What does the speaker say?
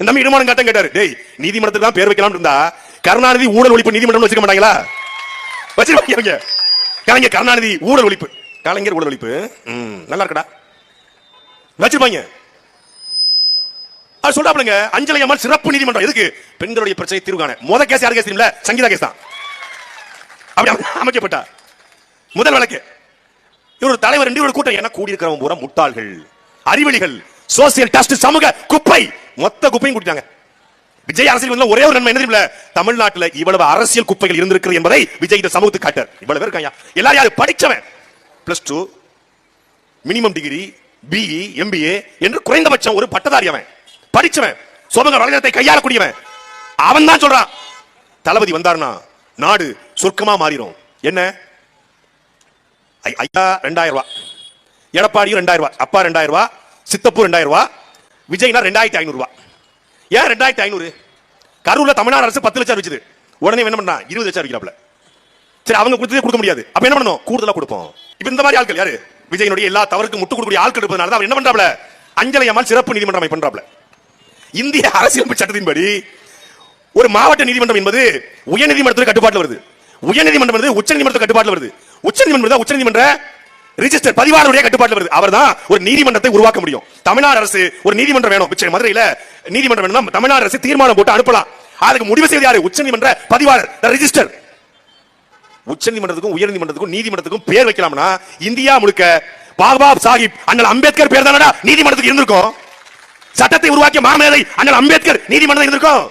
நம்ம இடுமானம் காட்டம் கேட்டாரு. டேய், நீதிமன்றத்துக்கு தான் பேர் வைக்கலாம் இருந்தா கருணாநிதி ஊழல் ஒழிப்பு நீதிமன்றம் வச்சுக்க மாட்டாங்களா? வச்சிருப்பாங்க. கலைஞர் கருணாநிதி ஊழல் ஒழிப்பு, கலைஞர் ஊழல் ஒழிப்பு, நல்லா இருக்கடா வச்சிருப்பாங்க. அது சொல்றாப்லங்க, அஞ்சலை அம்மாள் சிறப்பு நீதிமன்றம் எதுக்கு? பெண்களுடைய பிரச்சனை தீர்வு காண. முத கேஸ் யார் கேஸ் தெரியுமில்ல? சங்கீதா கேஸ் தான். அப்படி அமைக்கப்பட்டா முதல் வழக்கு. இவர் தலைவர் இவர் கூட்டம் என்ன கூடி இருக்கிறவங்க பூரா முட்டாள்கள், அறிவெளிகள், சோசியல் டஸ்ட், சமூக குப்பை, மொத்த குப்பையும் கூட்டிட்டாங்க. விஜய் அரசியல் ஒரே ஒரு நன்மை என்ன தெரியுமில்ல? தமிழ்நாட்டில் இவ்வளவு அரசியல் குப்பைகள் இருந்திருக்கிறது என்பதை விஜய் இந்த சமூகத்துக்கு காட்டார். இவ்வளவு பேர் இருக்காங்க, எல்லாரும் யாரு? படிச்சவன், +2 மினிமம் டிகிரி, பிஇ, எம்பிஏ என்று குறைந்தபட்சம் ஒரு பட்டதாரி. அவன் படிச்சவன், சமூக வலைதளத்தை கையாளக்கூடியவன். அவன் தான் சொல்றான், தளபதி வந்தார்னா நாடு சொர்க்கமா மாறிடும். என்ன ஐயா 2000 ரூபாய், எடப்பாடி 2000 ரூபாய், அப்பா 2000 ரூபாய், சித்தப்பூர் 2000 ரூபாய், விஜய்னா 2500 ரூபாய். ஏன் 2500? கரூர்ல தமிழ்நாடு அரசு 10 லட்சம் வச்சுது. உடனே என்ன பண்ணா 20 லட்சம் வைக்கிறாப்ல. சரி, அவங்க கொடுக்க முடியாது, அப்ப என்ன பண்ணணும்? கூடுதலா கொடுப்போம். இப்ப இந்த மாதிரி ஆட்கள் யாரு? விஜயனுடைய எல்லா தவறுக்கு முட்டு கொடுக்கக்கூடிய ஆட்கள் இருப்பதனால தான் என்ன பண்றாப்ல? அஞ்சலை அம்மாள் சிறப்பு நீதிமன்றம் அமைப்பண்றாப்ல. இந்திய அரசியலமைப்பு சட்டத்தின்படி ஒரு மாவட்ட நீதிமன்றம் என்பது உயர்நீதிமன்றத்துக்கு கட்டுப்பாட்டில் வருது. உயர்நீதிமன்றம் என்பது உச்சநீதிமன்றத்துக்கு கட்டுப்பாட்டில் வருது. உச்சநீதிமன்றம் உச்சநீதிமன்ற ரிஜிஸ்டர் பதிவாளருடைய கட்டுப்பாட்டில் வருது. அவர் தான் ஒரு நீதிமன்றத்தை உருவாக்க முடியும். தமிழ்நாடு அரசு ஒரு நீதிமன்றம் வேணும், மதுரையில நீதிமன்றம் வேணும், தமிழ்நாடு அரசு தீர்மானம் போட்டு அனுப்பலாம். அதுக்கு முடிவு செய்வது யாரு? உச்சநீதிமன்ற பதிவாளர், ரிஜிஸ்டர். உச்சநீதிமன்றத்துக்கும் உயர்நீதிமன்றத்துக்கும் நீதிமன்றத்துக்கும் பேர் வைக்கலாம்னா இந்தியா முழுக்க பாபா சாஹிப் அண்ணல் அம்பேத்கர் பேர் தானடா நீதிமன்றத்துக்கு இருந்திருக்கும். சட்டத்தை உருவாக்கிய மாமேதை அண்ணல் அம்பேத்கர் நீதிமன்றம் இருந்திருக்கும்.